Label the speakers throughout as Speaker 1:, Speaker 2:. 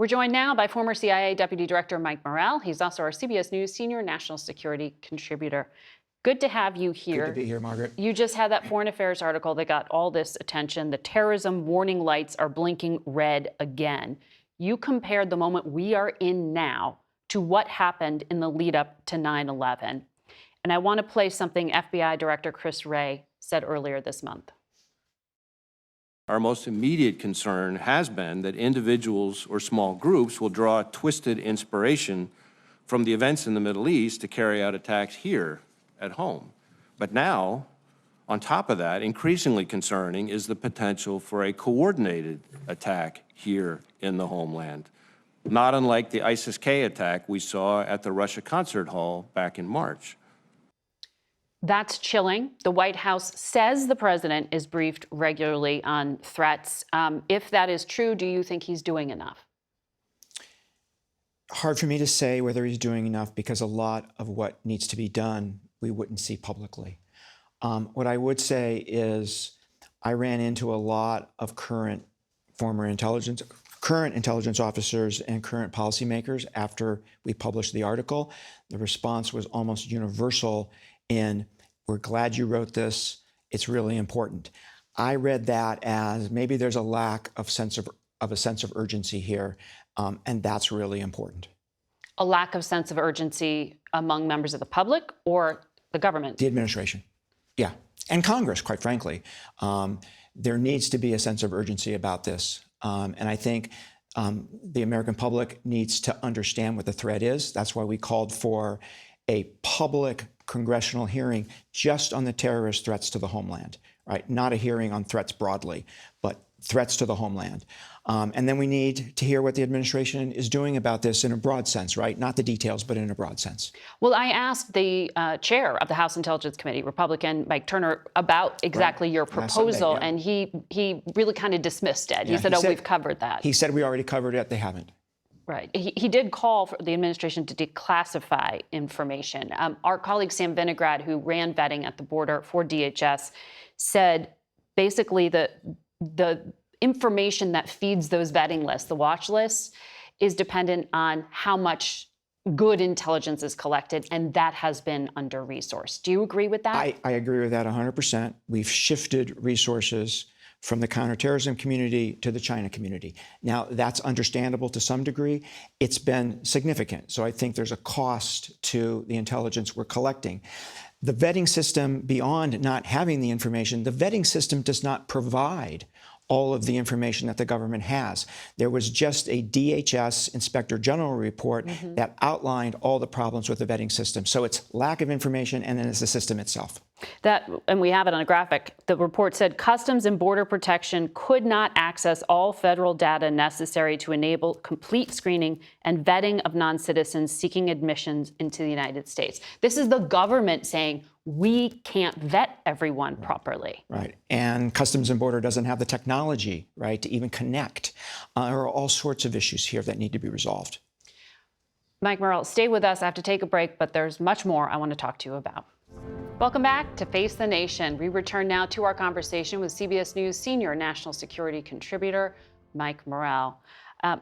Speaker 1: We're joined now by former CIA Deputy Director Mike Morell. He's also our CBS News Senior National Security Contributor. Good to have you here.
Speaker 2: Good to be here, Margaret.
Speaker 1: You just had that Foreign Affairs article that got all this attention. The terrorism warning lights are blinking red again. You compared the moment we are in now to what happened in the lead up to 9/11. And I want to play something FBI Director Chris Wray said earlier this month.
Speaker 3: Our most immediate concern has been that individuals or small groups will draw twisted inspiration from the events in the Middle East to carry out attacks here at home. But now, on top of that, increasingly concerning is the potential for a coordinated attack here in the homeland, not unlike the ISIS-K attack we saw at the Russia concert hall back in March.
Speaker 1: That's chilling. The White House says the president is briefed regularly on threats. If that is true, do you think he's doing enough?
Speaker 2: Hard for me to say whether he's doing enough because a lot of what needs to be done we wouldn't see publicly. What I would say is I ran into a lot of current intelligence officers and current policymakers after we published the article. The response was almost universal in, we're glad you wrote this, it's really important. I read that as maybe there's a lack of a sense of urgency here, and that's really important.
Speaker 1: A lack of sense of urgency among members of the public or the government?
Speaker 2: The administration, yeah, and Congress, quite frankly. There needs to be a sense of urgency about this, and I think the American public needs to understand what the threat is. That's why we called for a public congressional hearing just on the terrorist threats to the homeland, right? Not a hearing on threats broadly, but threats to the homeland. And then we need to hear what the administration is doing about this in a broad sense, right? Not the details, but in a broad sense.
Speaker 1: Well, I asked the chair of the House Intelligence Committee, Republican Mike Turner, about exactly your proposal, and he really kind of dismissed it. He said, we've covered that.
Speaker 2: He said we already covered it. They haven't.
Speaker 1: Right. He did call for the administration to declassify information. Our colleague Sam Vinograd, who ran vetting at the border for DHS, said basically that the information that feeds those vetting lists, the watch lists, is dependent on how much good intelligence is collected, and that has been under-resourced. Do you agree with that?
Speaker 2: I agree with that 100%. We've shifted resources from the counterterrorism community to the China community. Now, that's understandable to some degree. It's been significant. So I think there's a cost to the intelligence we're collecting. The vetting system, beyond not having the information, the vetting system does not provide all of the information that the government has. There was just a DHS Inspector General report that outlined all the problems with the vetting system. So it's lack of information, and then it's the system itself.
Speaker 1: And we have it on a graphic. The report said Customs and Border Protection could not access all federal data necessary to enable complete screening and vetting of non-citizens seeking admissions into the United States. This is the government saying we can't vet everyone properly.
Speaker 2: Right. And Customs and Border doesn't have the technology, right, to even connect. There are all sorts of issues here that need to be resolved.
Speaker 1: Mike Morell, stay with us. I have to take a break, but there's much more I want to talk to you about. Welcome back to Face the Nation. We return now to our conversation with CBS News Senior National Security Contributor Mike Morell.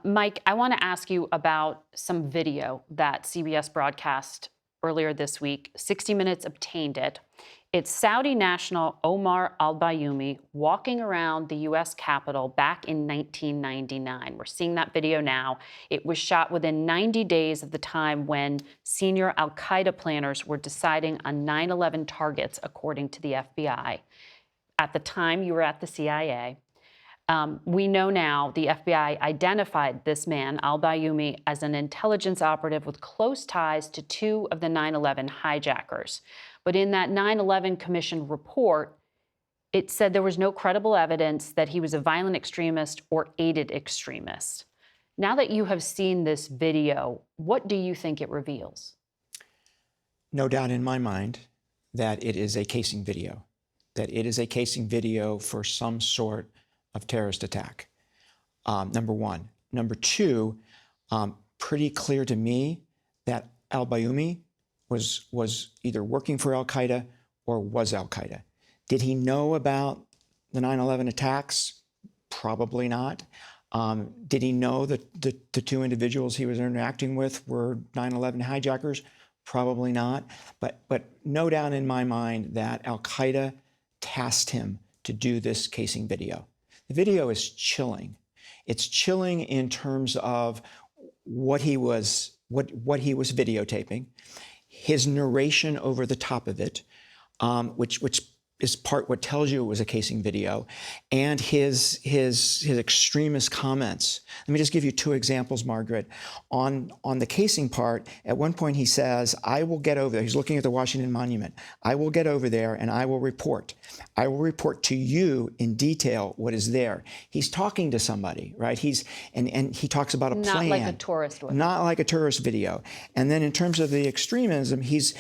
Speaker 1: Mike, I want to ask you about some video that CBS broadcast earlier this week. 60 Minutes obtained it. It's Saudi national Omar al-Bayoumi walking around the U.S. Capitol back in 1999. We're seeing that video now. It was shot within 90 days of the time when senior al-Qaeda planners were deciding on 9/11 targets, according to the FBI. At the time, you were at the CIA. We know now the FBI identified this man, al-Bayoumi, as an intelligence operative with close ties to two of the 9/11 hijackers. But in that 9/11 Commission report, it said there was no credible evidence that he was a violent extremist or aided extremist. Now that you have seen this video, what do you think it reveals?
Speaker 2: No doubt in my mind that it is a casing video, for some sort of terrorist attack, number one. Number two, pretty clear to me that al-Bayoumi was either working for al-Qaeda or was al-Qaeda. Did he know about the 9/11 attacks? Probably not. Did he know that the two individuals he was interacting with were 9/11 hijackers? Probably not. But no doubt in my mind that Al-Qaeda tasked him to do this casing video. The video is chilling. It's chilling in terms of what he was videotaping, his narration over the top of it, which is part what tells you it was a casing video, and his extremist comments. Let me just give you two examples, Margaret. On the casing part, at one point he says, "I will get over there." He's looking at the Washington Monument. "I will get over there and I will report. I will report to you in detail what is there." He's talking to somebody, right? And he talks about a plan.
Speaker 1: Not like a tourist would.
Speaker 2: Not like a tourist video. And then in terms of the extremism, he's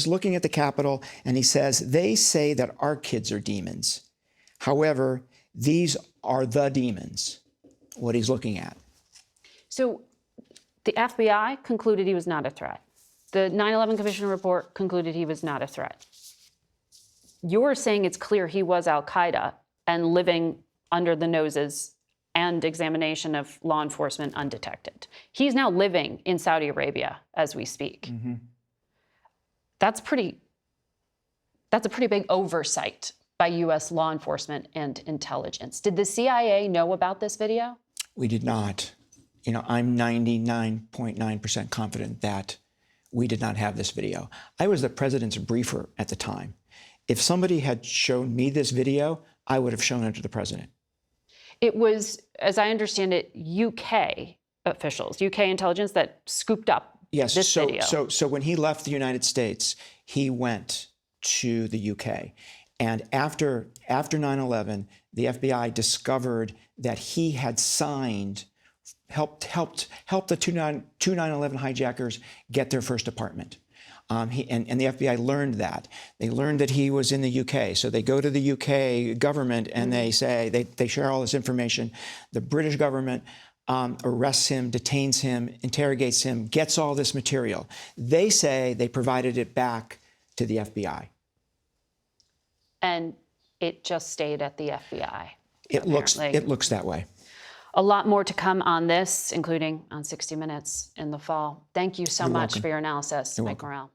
Speaker 2: looking at the Capitol and he says, "They say that our kids are demons. However, these are the demons," what he's looking at.
Speaker 1: So the FBI concluded he was not a threat. The 9/11 Commission report concluded he was not a threat. You're saying it's clear he was Al-Qaeda and living under the noses and examination of law enforcement undetected. He's now living in Saudi Arabia as we speak.
Speaker 2: Mm-hmm.
Speaker 1: That's a pretty big oversight by U.S. law enforcement and intelligence. Did the CIA know about this video?
Speaker 2: We did not. I'm 99.9% confident that we did not have this video. I was the president's briefer at the time. If somebody had shown me this video, I would have shown it to the president.
Speaker 1: It was, as I understand it, UK officials, UK intelligence that scooped up this video.
Speaker 2: So when he left the United States, he went to the UK. And after 9/11, the FBI discovered that he had helped the two 9/11 hijackers get their first apartment. And the FBI learned that. They learned that he was in the UK. So they go to the UK government and they say, they share all this information. The British government arrests him, detains him, interrogates him, gets all this material. They say they provided it back to the FBI.
Speaker 1: And it just stayed at the FBI.
Speaker 2: It looks that way.
Speaker 1: A lot more to come on this, including on 60 Minutes in the fall. Thank you so much for your analysis, Mike Morell.